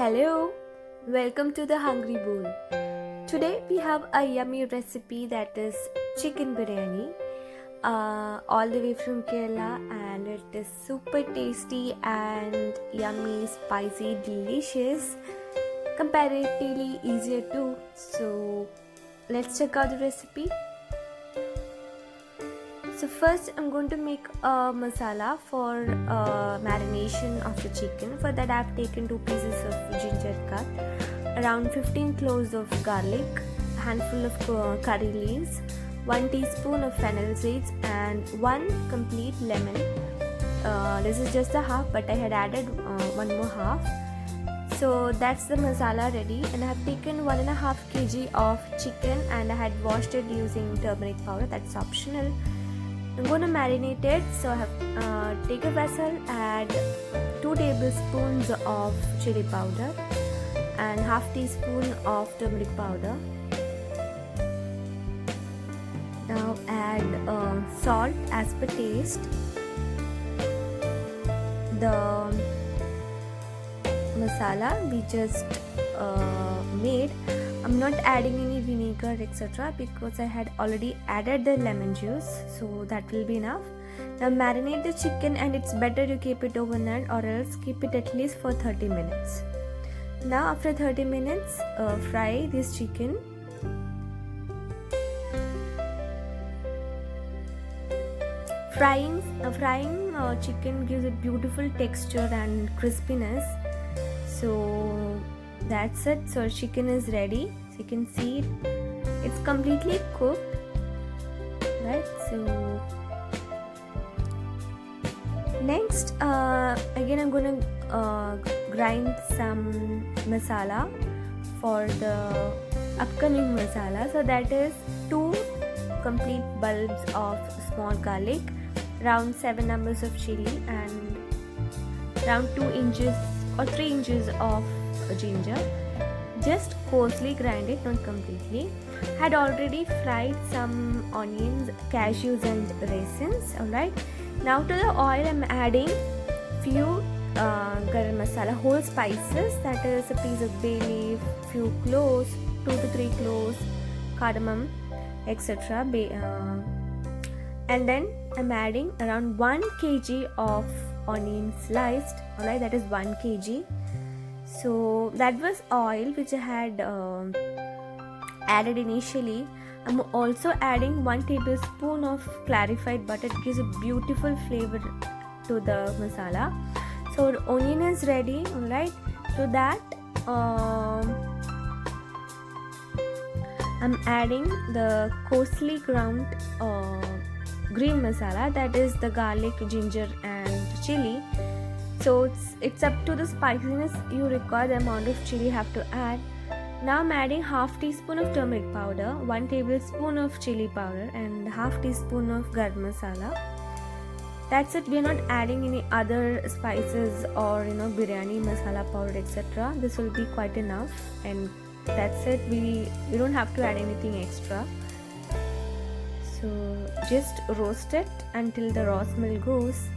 Hello, welcome to the Hungry Bowl. Today we have a yummy recipe that is chicken biryani, all the way from Kerala, and it is super tasty and yummy, spicy, delicious, comparatively easier too. So let's check out the recipe. So first I'm going to make a masala for marination of the chicken. For that I've taken 2 pieces of ginger cut, around 15 cloves of garlic, a handful of curry leaves, 1 teaspoon of fennel seeds and 1 complete lemon. This is just a half, but I had added 1 more half. So that's the masala ready, and I have taken 1.5 kg of chicken and I had washed it using turmeric powder. That's optional. I'm going to marinate it. So I have take a vessel, add 2 tablespoons of chili powder and half teaspoon of turmeric powder. Now add salt as per taste. The masala we just made, I'm not adding any vinegar etc. because I had already added the lemon juice, so that will be enough. Now marinate the chicken, and it's better you keep it overnight or else keep it at least for 30 minutes. Now after 30 minutes, fry this chicken. Frying chicken gives a beautiful texture and crispiness. So that's it. So chicken is ready. So you can see it's completely cooked, right? So next again I'm going to grind some masala for the upcoming masala. So that is 2 complete bulbs of small garlic, around 7 numbers of chili, and around 2 inches or 3 inches of ginger. Just coarsely grind it, not completely. Had already fried some onions, cashews and raisins. Alright, now to the oil I'm adding few garam masala whole spices, that is a piece of bay leaf, few cloves, 2 to 3 cloves, cardamom etc. And then I'm adding around 1 kg of onion sliced. Alright, that is 1 kg. So that was oil which I had added initially. I'm also adding 1 tablespoon of clarified butter. It gives a beautiful flavor to the masala. So the onion is ready. Alright, so that I'm adding the coarsely ground green masala, that is the garlic, ginger and chili. So it's up to the spiciness you require, the amount of chili you have to add. Now I'm adding half teaspoon of turmeric powder, 1 tablespoon of chili powder and half teaspoon of garam masala. That's it. We are not adding any other spices or biryani masala powder etc. This will be quite enough, and that's it. We don't have to add anything extra. So just roast it until the raw smell goes.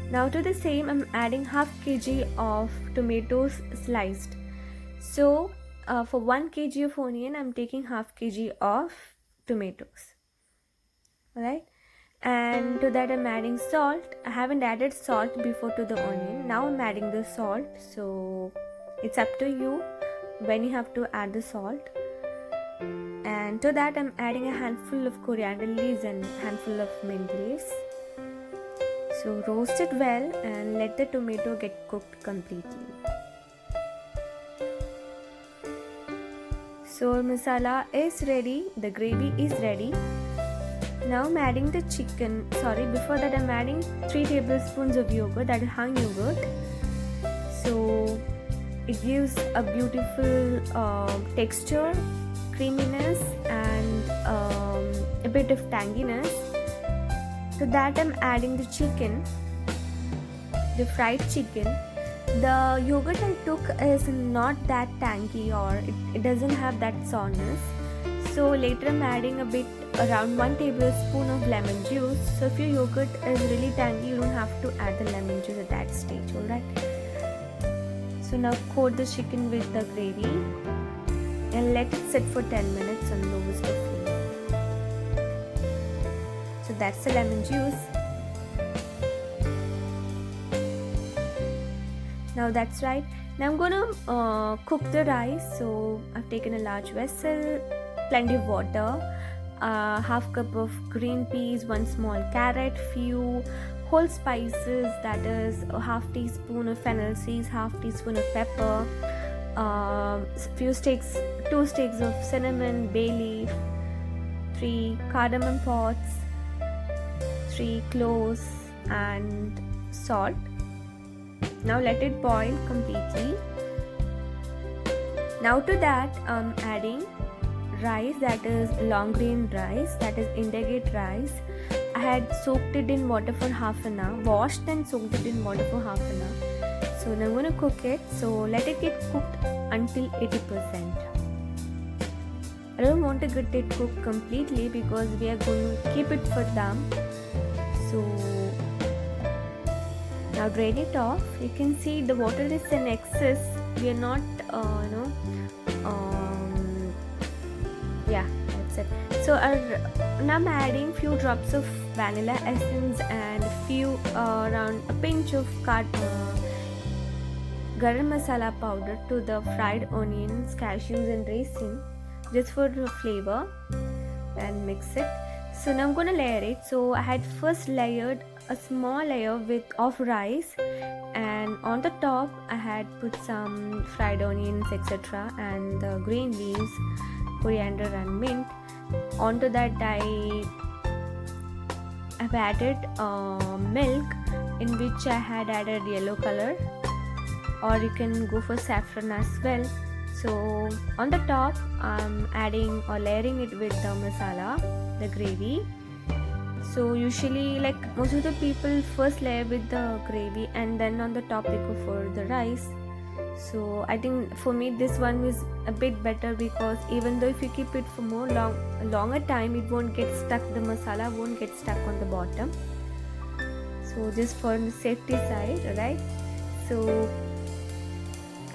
Now to the same I'm adding half kg of tomatoes sliced. So for 1 kg of onion I'm taking half kg of tomatoes. Alright, and to that I'm adding salt. I haven't added salt before to the onion. Now I'm adding the salt. So it's up to you when you have to add the salt. And to that I'm adding a handful of coriander leaves and handful of mint leaves. So roast it well and let the tomato get cooked completely. So masala is ready, the gravy is ready. Now I'm adding the chicken. Before that I'm adding 3 tablespoons of yogurt, that is hung yogurt. So it gives a beautiful texture, creaminess and a bit of tanginess. To that I'm adding the chicken, the fried chicken. The yogurt I took is not that tangy, or it doesn't have that sourness. So later I'm adding a bit, around 1 tablespoon of lemon juice. So if your yogurt is really tangy, you don't have to add the lemon juice at that stage. Alright, So now coat the chicken with the gravy and let it sit for 10 minutes on lowest of flame. So that's the lemon juice. Now that's right. Now I'm gonna cook the rice. So I've taken a large vessel, plenty of water, half cup of green peas, 1 small carrot, few whole spices, that is a half teaspoon of fennel seeds, half teaspoon of pepper, few sticks, 2 sticks of cinnamon, bay leaf, 3 cardamom pods, 3 cloves, and salt. Now let it boil completely. Now to that I'm adding rice, that is long grain rice, that is India-Gate rice. I had soaked it in water for half an hour, washed and soaked it in water for half an hour. So now I'm going to cook it. So let it get cooked until 80%. I don't want to get it cooked completely because we are going to keep it for dum. So now drain it off. You can see the water is in excess. We are not, that's it. So now I'm adding few drops of vanilla essence and few around a pinch of garam masala powder to the fried onions, cashews, and raisin, just for the flavor, and mix it. So now I'm gonna layer it. So I had first layered a small layer of rice, and on the top I had put some fried onions, etc., and the green leaves, coriander, and mint. Onto that I've added milk, in which I had added yellow color, or you can go for saffron as well. So on the top I'm adding or layering it with the masala, the gravy. So usually, like most of the people first layer with the gravy and then on the top they go for the rice. So I think for me this one is a bit better, because even though if you keep it for longer time, it won't get stuck, the masala won't get stuck on the bottom. So just for the safety side, right? So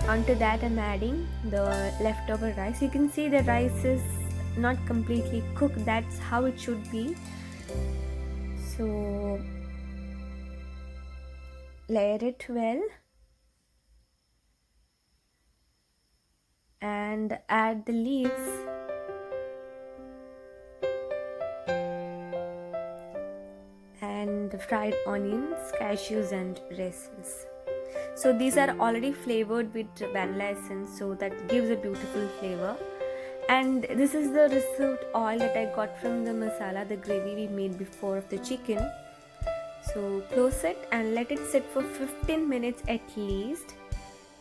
onto that I'm adding the leftover rice. You can see the rice is not completely cooked, that's how it should be. So layer it well and add the leaves and the fried onions, cashews, and raisins. So these are already flavored with vanilla essence, so that gives a beautiful flavor. And this is the result oil that I got from the masala, the gravy we made before of the chicken. So close it and let it sit for 15 minutes at least,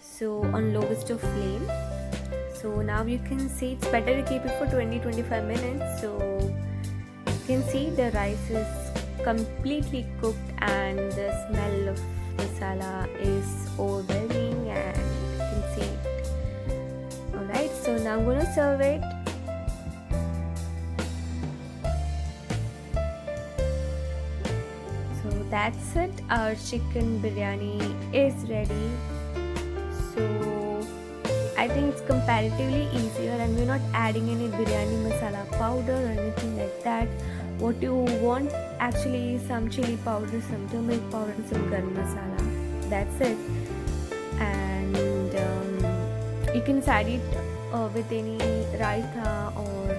so on lowest of flame. So now you can see it's better to keep it for 20-25 minutes. So you can see the rice is completely cooked and the smell of masala is overwhelming, and you can see it. Alright, so now I'm going to serve it. So that's it, our chicken biryani is ready. So I think it's comparatively easier, and we're not adding any biryani masala powder or anything like that. What you want actually is some chili powder, some turmeric powder, and some garam masala. That's it. And you can side it with any raita or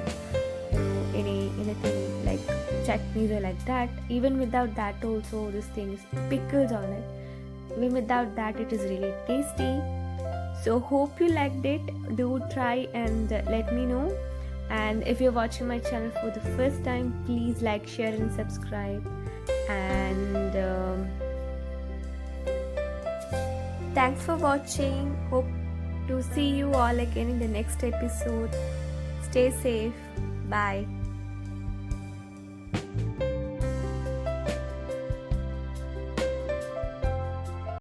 anything like chutneys or like that. Even without that also, this thing is pickles on it. Even without that, it is really tasty. So hope you liked it. Do try and let me know. And if you're watching my channel for the first time, please like, share, and subscribe. And thanks for watching. Hope to see you all again in the next episode. Stay safe. Bye.